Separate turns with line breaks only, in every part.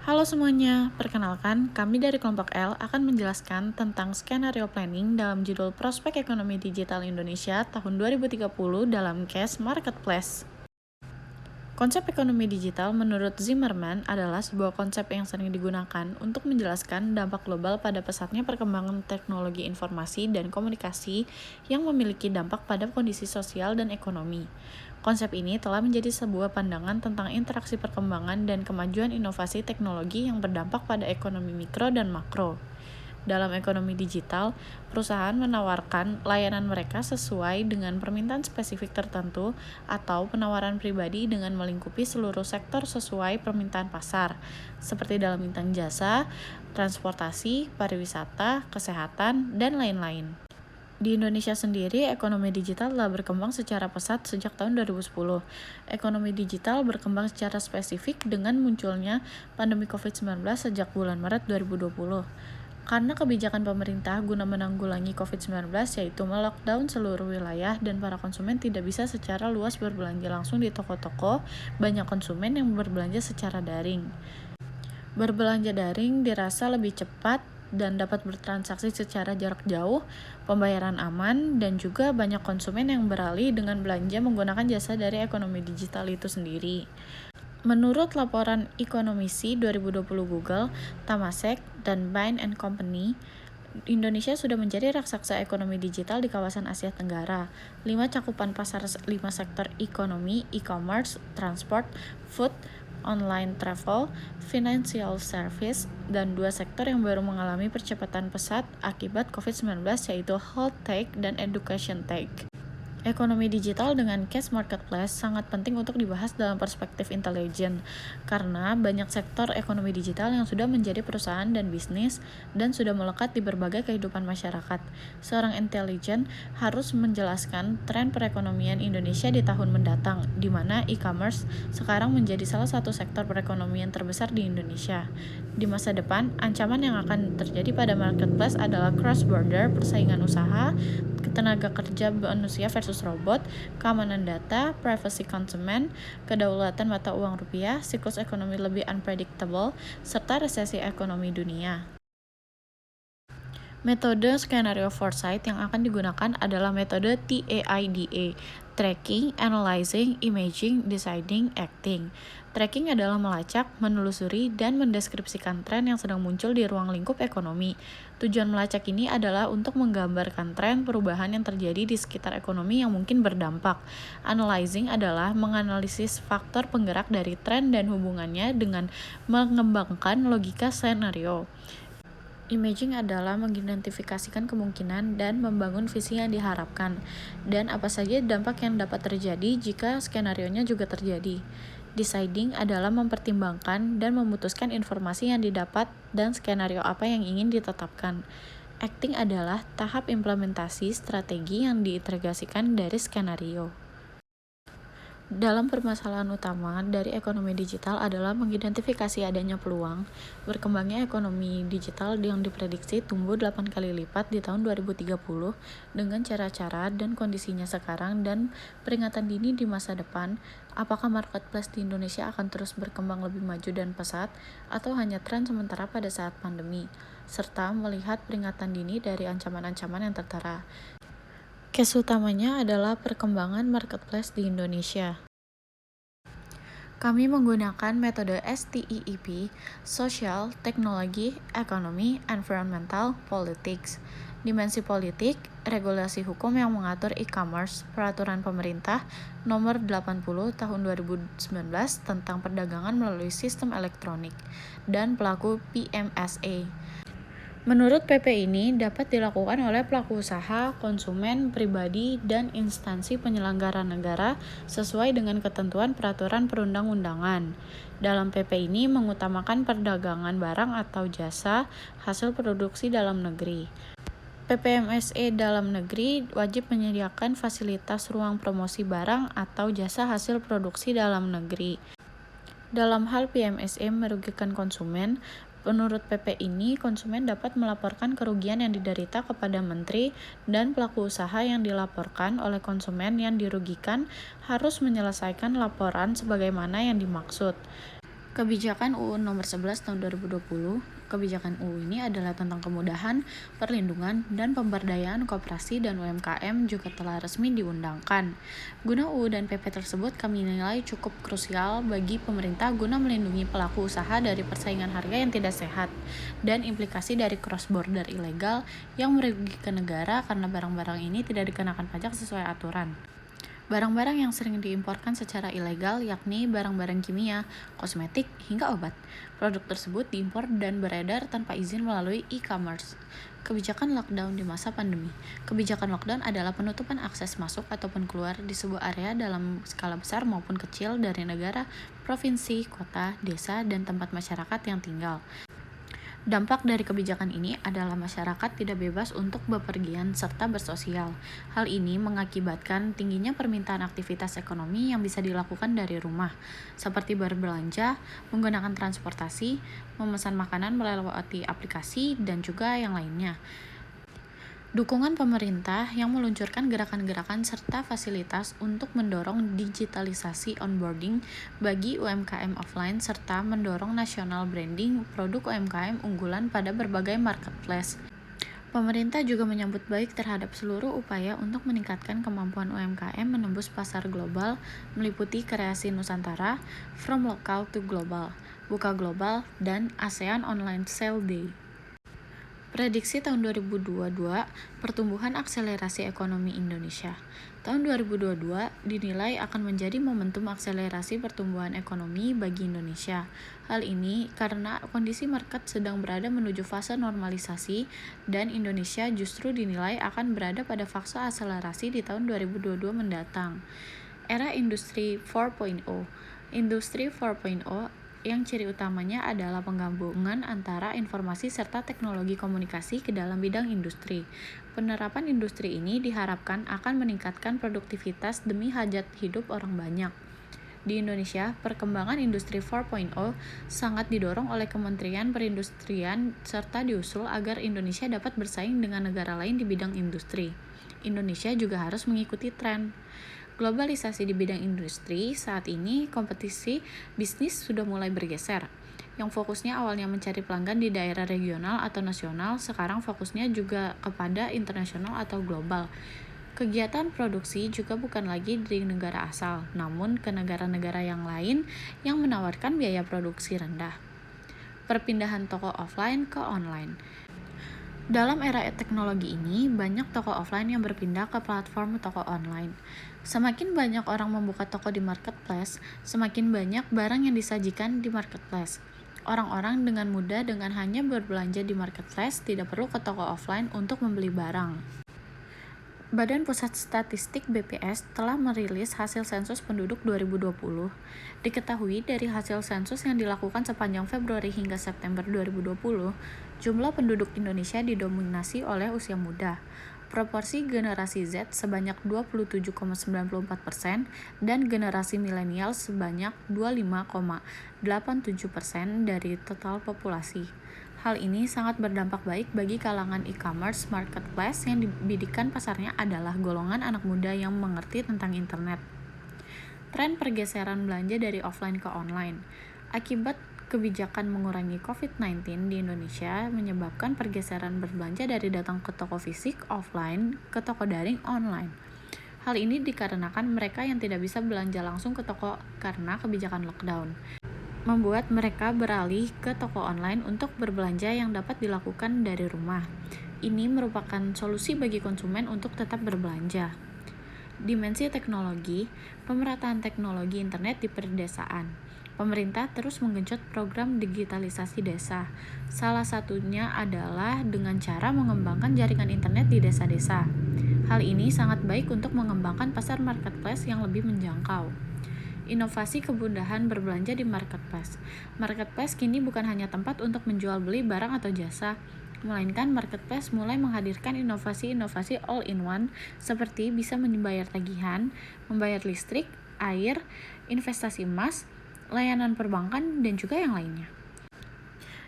Halo semuanya, perkenalkan kami dari kelompok L akan menjelaskan tentang skenario planning dalam judul Prospek Ekonomi Digital Indonesia tahun 2030 dalam case Marketplace. Konsep ekonomi digital menurut Zimmerman adalah sebuah konsep yang sering digunakan untuk menjelaskan dampak global pada pesatnya perkembangan teknologi informasi dan komunikasi yang memiliki dampak pada kondisi sosial dan ekonomi. Konsep ini telah menjadi sebuah pandangan tentang interaksi perkembangan dan kemajuan inovasi teknologi yang berdampak pada ekonomi mikro dan makro. Dalam ekonomi digital, perusahaan menawarkan layanan mereka sesuai dengan permintaan spesifik tertentu atau penawaran pribadi dengan melingkupi seluruh sektor sesuai permintaan pasar, seperti dalam bidang jasa, transportasi, pariwisata, kesehatan, dan lain-lain. Di Indonesia sendiri, ekonomi digital telah berkembang secara pesat sejak tahun 2010. Ekonomi digital berkembang secara spesifik dengan munculnya pandemi COVID-19 sejak bulan Maret 2020. Karena kebijakan pemerintah guna menanggulangi COVID-19 yaitu melockdown seluruh wilayah dan para konsumen tidak bisa secara luas berbelanja langsung di toko-toko, banyak konsumen yang berbelanja secara daring. Berbelanja daring dirasa lebih cepat dan dapat bertransaksi secara jarak jauh, pembayaran aman, dan juga banyak konsumen yang beralih dengan belanja menggunakan jasa dari ekonomi digital itu sendiri. Menurut laporan Ekonomisi 2020 Google, Temasek, dan Bain & Company, Indonesia sudah menjadi raksasa ekonomi digital di kawasan Asia Tenggara. 5 cakupan pasar 5 sektor ekonomi, e-commerce, transport, food, online travel, financial service, dan 2 sektor yang baru mengalami percepatan pesat akibat COVID-19 yaitu health tech dan education tech. Ekonomi digital dengan case marketplace sangat penting untuk dibahas dalam perspektif intelijen, karena banyak sektor ekonomi digital yang sudah menjadi perusahaan dan bisnis, dan sudah melekat di berbagai kehidupan masyarakat. Seorang intelijen harus menjelaskan tren perekonomian Indonesia di tahun mendatang, di mana e-commerce sekarang menjadi salah satu sektor perekonomian terbesar di Indonesia. Di masa depan, ancaman yang akan terjadi pada marketplace adalah cross-border, persaingan usaha, tenaga kerja manusia versus robot, keamanan data, privasi konsumen, kedaulatan mata uang rupiah, siklus ekonomi lebih unpredictable, serta resesi ekonomi dunia. Metode skenario foresight yang akan digunakan adalah metode TAIDA, Tracking, Analyzing, Imaging, Deciding, Acting. Tracking adalah melacak, menelusuri, dan mendeskripsikan tren yang sedang muncul di ruang lingkup ekonomi. Tujuan melacak ini adalah untuk menggambarkan tren perubahan yang terjadi di sekitar ekonomi yang mungkin berdampak. Analyzing adalah menganalisis faktor penggerak dari tren dan hubungannya dengan mengembangkan logika skenario. Imaging adalah mengidentifikasikan kemungkinan dan membangun visi yang diharapkan, dan apa saja dampak yang dapat terjadi jika skenarionya juga terjadi. Deciding adalah mempertimbangkan dan memutuskan informasi yang didapat dan skenario apa yang ingin ditetapkan. Acting adalah tahap implementasi strategi yang diintegrasikan dari skenario. Dalam permasalahan utama dari ekonomi digital adalah mengidentifikasi adanya peluang berkembangnya ekonomi digital yang diprediksi tumbuh 8 kali lipat di tahun 2030 dengan cara-cara dan kondisinya sekarang dan peringatan dini di masa depan. Apakah marketplace di Indonesia akan terus berkembang lebih maju dan pesat atau hanya tren sementara pada saat pandemi, serta melihat peringatan dini dari ancaman-ancaman yang tertera. Case utamanya adalah perkembangan marketplace di Indonesia. Kami menggunakan metode STEEP, Social, Teknologi, Ekonomi, Environmental, Politics. Dimensi politik, regulasi hukum yang mengatur e-commerce, peraturan pemerintah nomor 80 tahun 2019 tentang perdagangan melalui sistem elektronik, dan pelaku PMSA. Menurut PP ini dapat dilakukan oleh pelaku usaha, konsumen, pribadi, dan instansi penyelenggara negara sesuai dengan ketentuan peraturan perundang-undangan. Dalam PP ini mengutamakan perdagangan barang atau jasa hasil produksi dalam negeri. PPMSE dalam negeri wajib menyediakan fasilitas ruang promosi barang atau jasa hasil produksi dalam negeri. Dalam hal PMSE merugikan konsumen, menurut PP ini, konsumen dapat melaporkan kerugian yang diderita kepada menteri, dan pelaku usaha yang dilaporkan oleh konsumen yang dirugikan harus menyelesaikan laporan sebagaimana yang dimaksud. Kebijakan UU Nomor 11 Tahun 2020, kebijakan UU ini adalah tentang kemudahan, perlindungan, dan pemberdayaan koperasi dan UMKM juga telah resmi diundangkan. Guna UU dan PP tersebut kami nilai cukup krusial bagi pemerintah guna melindungi pelaku usaha dari persaingan harga yang tidak sehat dan implikasi dari cross-border ilegal yang merugikan negara karena barang-barang ini tidak dikenakan pajak sesuai aturan. Barang-barang yang sering diimporkan secara ilegal yakni barang-barang kimia, kosmetik, hingga obat. Produk tersebut diimpor dan beredar tanpa izin melalui e-commerce. Kebijakan lockdown di masa pandemi. Kebijakan lockdown adalah penutupan akses masuk ataupun keluar di sebuah area dalam skala besar maupun kecil dari negara, provinsi, kota, desa, dan tempat masyarakat yang tinggal. Dampak dari kebijakan ini adalah masyarakat tidak bebas untuk bepergian serta bersosial. Hal ini mengakibatkan tingginya permintaan aktivitas ekonomi yang bisa dilakukan dari rumah, seperti berbelanja, menggunakan transportasi, memesan makanan melalui aplikasi, dan juga yang lainnya. Dukungan pemerintah yang meluncurkan gerakan-gerakan serta fasilitas untuk mendorong digitalisasi onboarding bagi UMKM offline serta mendorong national branding produk UMKM unggulan pada berbagai marketplace. Pemerintah juga menyambut baik terhadap seluruh upaya untuk meningkatkan kemampuan UMKM menembus pasar global meliputi kreasi Nusantara, From Local to Global, Buka Global, dan ASEAN Online Sale Day. Prediksi tahun 2022, pertumbuhan akselerasi ekonomi Indonesia. Tahun 2022 dinilai akan menjadi momentum akselerasi pertumbuhan ekonomi bagi Indonesia. Hal ini karena kondisi market sedang berada menuju fase normalisasi dan Indonesia justru dinilai akan berada pada fase akselerasi di tahun 2022 mendatang. Era Industri 4.0. Industri 4.0 yang ciri utamanya adalah penggabungan antara informasi serta teknologi komunikasi ke dalam bidang industri. Penerapan industri ini diharapkan akan meningkatkan produktivitas demi hajat hidup orang banyak. Di Indonesia, perkembangan industri 4.0 sangat didorong oleh Kementerian Perindustrian serta diusul agar Indonesia dapat bersaing dengan negara lain di bidang industri. Indonesia juga harus mengikuti tren globalisasi di bidang industri. Saat ini kompetisi bisnis sudah mulai bergeser. Yang fokusnya awalnya mencari pelanggan di daerah regional atau nasional, sekarang fokusnya juga kepada internasional atau global. Kegiatan produksi juga bukan lagi di negara asal, namun ke negara-negara yang lain yang menawarkan biaya produksi rendah. Perpindahan toko offline ke online. Dalam era teknologi ini, banyak toko offline yang berpindah ke platform toko online. Semakin banyak orang membuka toko di marketplace, semakin banyak barang yang disajikan di marketplace. Orang-orang dengan mudah dengan hanya berbelanja di marketplace tidak perlu ke toko offline untuk membeli barang. Badan Pusat Statistik BPS telah merilis hasil sensus penduduk 2020. Diketahui dari hasil sensus yang dilakukan sepanjang Februari hingga September 2020, jumlah penduduk Indonesia didominasi oleh usia muda. Proporsi generasi Z sebanyak 27,94% dan generasi milenial sebanyak 25,87% dari total populasi. Hal ini sangat berdampak baik bagi kalangan e-commerce marketplace yang dibidikan pasarnya adalah golongan anak muda yang mengerti tentang internet. Tren pergeseran belanja dari offline ke online. Akibat kebijakan mengurangi COVID-19 di Indonesia menyebabkan pergeseran berbelanja dari datang ke toko fisik offline ke toko daring online. Hal ini dikarenakan mereka yang tidak bisa belanja langsung ke toko karena kebijakan lockdown membuat mereka beralih ke toko online untuk berbelanja yang dapat dilakukan dari rumah. Ini merupakan solusi bagi konsumen untuk tetap berbelanja. Dimensi teknologi, pemerataan teknologi internet di pedesaan. Pemerintah terus menggenjot program digitalisasi desa. Salah satunya adalah dengan cara mengembangkan jaringan internet di desa-desa. Hal ini sangat baik untuk mengembangkan pasar marketplace yang lebih menjangkau. Inovasi kemudahan berbelanja di marketplace. Marketplace kini bukan hanya tempat untuk menjual beli barang atau jasa, melainkan marketplace mulai menghadirkan inovasi-inovasi all-in-one seperti bisa membayar tagihan, membayar listrik, air, investasi emas, layanan perbankan, dan juga yang lainnya.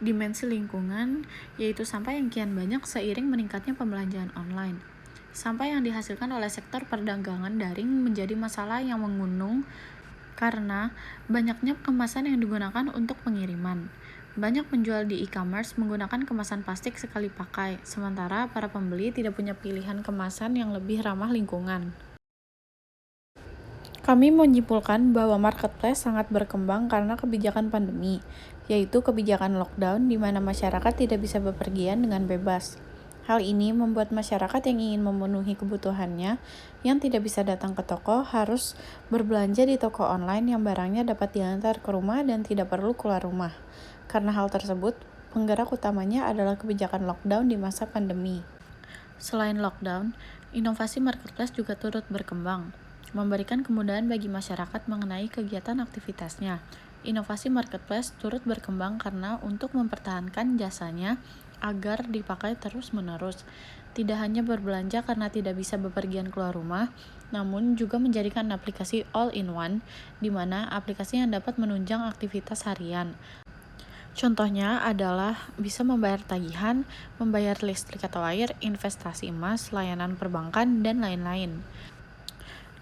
Dimensi lingkungan, yaitu sampah yang kian banyak seiring meningkatnya pembelanjaan online. Sampah yang dihasilkan oleh sektor perdagangan daring menjadi masalah yang menggunung karena banyaknya kemasan yang digunakan untuk pengiriman. Banyak penjual di e-commerce menggunakan kemasan plastik sekali pakai, sementara para pembeli tidak punya pilihan kemasan yang lebih ramah lingkungan. Kami menyimpulkan bahwa marketplace sangat berkembang karena kebijakan pandemi, yaitu kebijakan lockdown di mana masyarakat tidak bisa bepergian dengan bebas. Hal ini membuat masyarakat yang ingin memenuhi kebutuhannya yang tidak bisa datang ke toko harus berbelanja di toko online yang barangnya dapat diantar ke rumah dan tidak perlu keluar rumah. Karena hal tersebut, penggerak utamanya adalah kebijakan lockdown di masa pandemi. Selain lockdown, inovasi marketplace juga turut berkembang, memberikan kemudahan bagi masyarakat mengenai kegiatan aktivitasnya. Inovasi marketplace turut berkembang karena untuk mempertahankan jasanya agar dipakai terus-menerus. Tidak hanya berbelanja karena tidak bisa bepergian keluar rumah, namun juga menjadikan aplikasi all-in-one, di mana aplikasi yang dapat menunjang aktivitas harian. Contohnya adalah bisa membayar tagihan, membayar listrik atau air, investasi emas, layanan perbankan, dan lain-lain.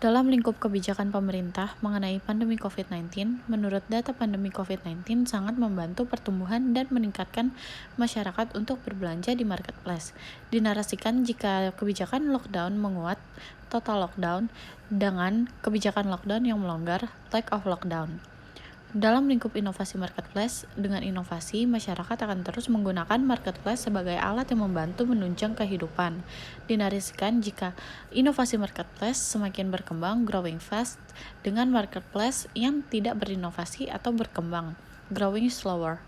Dalam lingkup kebijakan pemerintah mengenai pandemi COVID-19, menurut data pandemi COVID-19 sangat membantu pertumbuhan dan meningkatkan masyarakat untuk berbelanja di marketplace. Dinarasikan jika kebijakan lockdown menguat, total lockdown, dengan kebijakan lockdown yang melonggar, lack of lockdown. Dalam lingkup inovasi marketplace, dengan inovasi, masyarakat akan terus menggunakan marketplace sebagai alat yang membantu menunjang kehidupan. Dinarasikan jika inovasi marketplace semakin berkembang, growing fast, dengan marketplace yang tidak berinovasi atau berkembang, growing slower.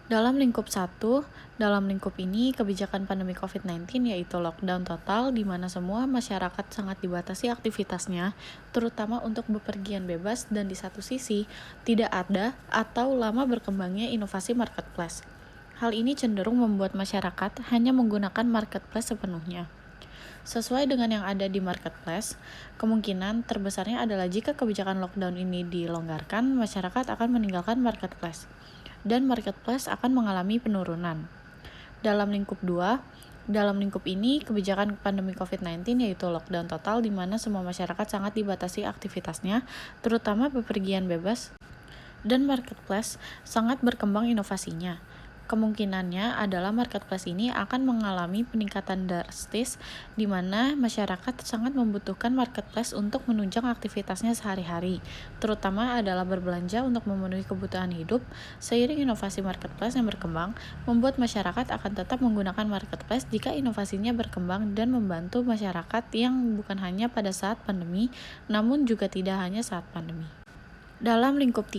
Dalam lingkup ini kebijakan pandemi COVID-19 yaitu lockdown total di mana semua masyarakat sangat dibatasi aktivitasnya, terutama untuk bepergian bebas dan di satu sisi tidak ada atau lama berkembangnya inovasi marketplace. Hal ini cenderung membuat masyarakat hanya menggunakan marketplace sepenuhnya. Sesuai dengan yang ada di marketplace, kemungkinan terbesarnya adalah jika kebijakan lockdown ini dilonggarkan, masyarakat akan meninggalkan marketplace dan marketplace akan mengalami penurunan. Dalam lingkup ini kebijakan pandemi COVID-19 yaitu lockdown total di mana semua masyarakat sangat dibatasi aktivitasnya, terutama bepergian bebas, dan marketplace sangat berkembang inovasinya. Kemungkinannya adalah marketplace ini akan mengalami peningkatan drastis di mana masyarakat sangat membutuhkan marketplace untuk menunjang aktivitasnya sehari-hari, terutama adalah berbelanja untuk memenuhi kebutuhan hidup. Seiring inovasi marketplace yang berkembang, membuat masyarakat akan tetap menggunakan marketplace jika inovasinya berkembang dan membantu masyarakat yang bukan hanya pada saat pandemi, namun juga tidak hanya saat pandemi. Dalam lingkup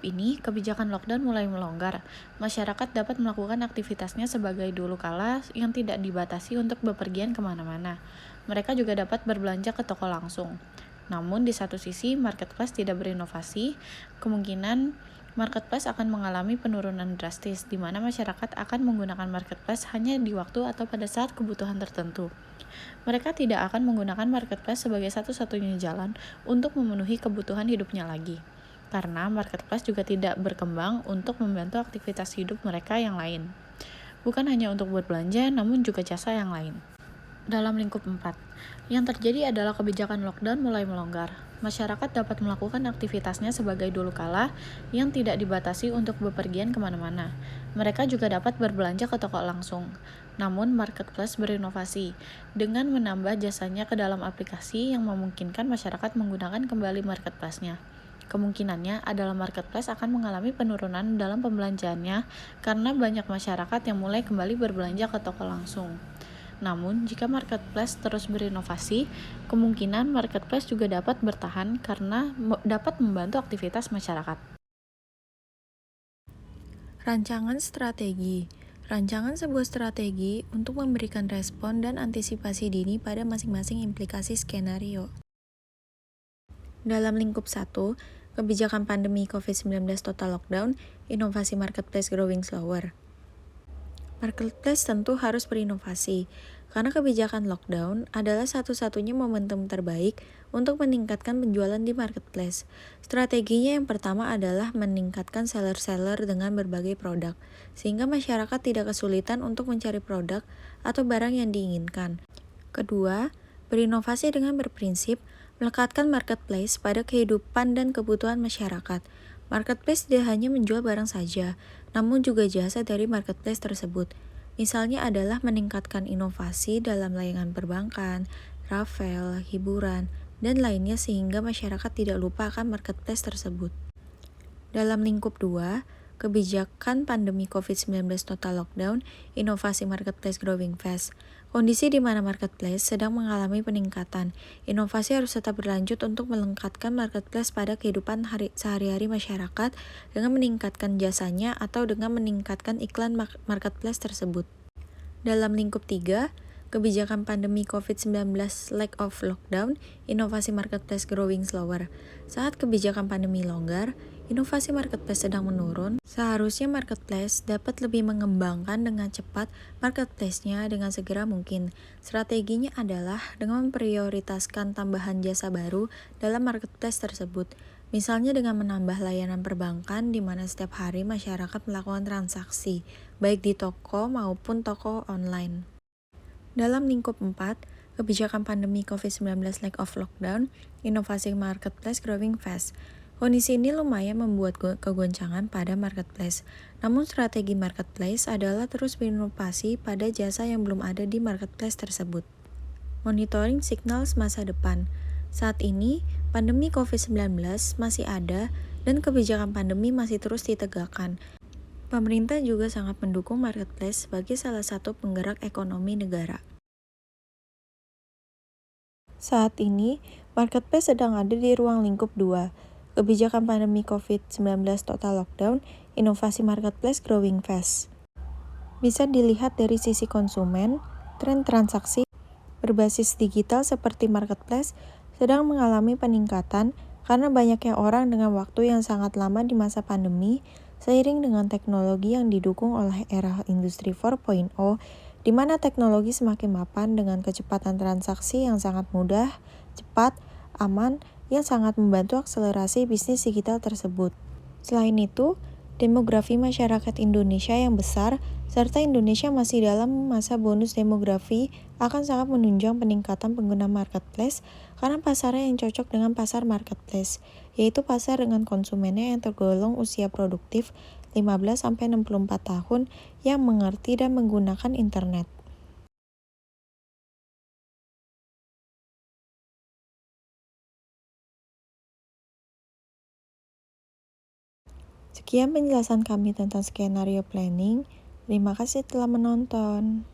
ini, kebijakan lockdown mulai melonggar. Masyarakat dapat melakukan aktivitasnya sebagai dulu kala yang tidak dibatasi untuk bepergian kemana-mana. Mereka juga dapat berbelanja ke toko langsung. Namun di satu sisi, marketplace tidak berinovasi, kemungkinan marketplace akan mengalami penurunan drastis, di mana masyarakat akan menggunakan marketplace hanya di waktu atau pada saat kebutuhan tertentu. Mereka tidak akan menggunakan marketplace sebagai satu-satunya jalan untuk memenuhi kebutuhan hidupnya lagi, karena marketplace juga tidak berkembang untuk membantu aktivitas hidup mereka yang lain. Bukan hanya untuk berbelanja, namun juga jasa yang lain. Dalam lingkup 4, yang terjadi adalah kebijakan lockdown mulai melonggar. Masyarakat dapat melakukan aktivitasnya sebagai dulu kala yang tidak dibatasi untuk bepergian kemana-mana. Mereka juga dapat berbelanja ke toko langsung. Namun, marketplace berinovasi dengan menambah jasanya ke dalam aplikasi yang memungkinkan masyarakat menggunakan kembali marketplace-nya. Kemungkinannya adalah marketplace akan mengalami penurunan dalam pembelanjaannya karena banyak masyarakat yang mulai kembali berbelanja ke toko langsung. Namun, jika marketplace terus berinovasi, kemungkinan marketplace juga dapat bertahan karena dapat membantu aktivitas masyarakat.
Rancangan strategi. Rancangan sebuah strategi untuk memberikan respon dan antisipasi dini pada masing-masing implikasi skenario. Dalam lingkup 1, kebijakan pandemi COVID-19 total lockdown, inovasi marketplace growing slower. Marketplace tentu harus berinovasi, karena kebijakan lockdown adalah satu-satunya momentum terbaik untuk meningkatkan penjualan di marketplace. Strateginya yang pertama adalah meningkatkan seller-seller dengan berbagai produk, sehingga masyarakat tidak kesulitan untuk mencari produk atau barang yang diinginkan. Kedua, berinovasi dengan berprinsip Melekatkan marketplace pada kehidupan dan kebutuhan masyarakat. Marketplace tidak hanya menjual barang saja, namun juga jasa dari marketplace tersebut. Misalnya adalah meningkatkan inovasi dalam layanan perbankan, travel, hiburan, dan lainnya sehingga masyarakat tidak lupa akan marketplace tersebut. Dalam lingkup 2, kebijakan pandemi COVID-19 total lockdown, inovasi marketplace growing fast. Kondisi di mana marketplace sedang mengalami peningkatan. Inovasi harus tetap berlanjut untuk melengkapkan marketplace pada kehidupan sehari-hari masyarakat dengan meningkatkan jasanya atau dengan meningkatkan iklan marketplace tersebut. Dalam lingkup 3, kebijakan pandemi COVID-19 lack of lockdown, inovasi marketplace growing slower. Saat kebijakan pandemi longgar, inovasi marketplace sedang menurun. Seharusnya marketplace dapat lebih mengembangkan dengan cepat marketplace-nya dengan segera mungkin. Strateginya adalah dengan memprioritaskan tambahan jasa baru dalam marketplace tersebut. Misalnya dengan menambah layanan perbankan di mana setiap hari masyarakat melakukan transaksi, baik di toko maupun toko online. Dalam lingkup 4, kebijakan pandemi COVID-19 lack of lockdown, inovasi marketplace growing fast. Kondisi ini lumayan membuat kegoncangan pada marketplace. Namun strategi marketplace adalah terus berinovasi pada jasa yang belum ada di marketplace tersebut. Monitoring signal masa depan. Saat ini, pandemi COVID-19 masih ada dan kebijakan pandemi masih terus ditegakkan. Pemerintah juga sangat mendukung marketplace sebagai salah satu penggerak ekonomi negara. Saat ini, marketplace sedang ada di ruang lingkup 2. Kebijakan pandemi COVID-19 total lockdown, inovasi marketplace growing fast. Bisa dilihat dari sisi konsumen, tren transaksi berbasis digital seperti marketplace sedang mengalami peningkatan karena banyaknya orang dengan waktu yang sangat lama di masa pandemi seiring dengan teknologi yang didukung oleh era industri 4.0 di mana teknologi semakin mapan dengan kecepatan transaksi yang sangat mudah, cepat, aman, yang sangat membantu akselerasi bisnis digital tersebut. Selain itu, demografi masyarakat Indonesia yang besar, serta Indonesia masih dalam masa bonus demografi akan sangat menunjang peningkatan pengguna marketplace karena pasarnya yang cocok dengan pasar marketplace, yaitu pasar dengan konsumennya yang tergolong usia produktif 15-64 tahun yang mengerti dan menggunakan internet. Sekian penjelasan kami tentang skenario planning. Terima kasih telah menonton.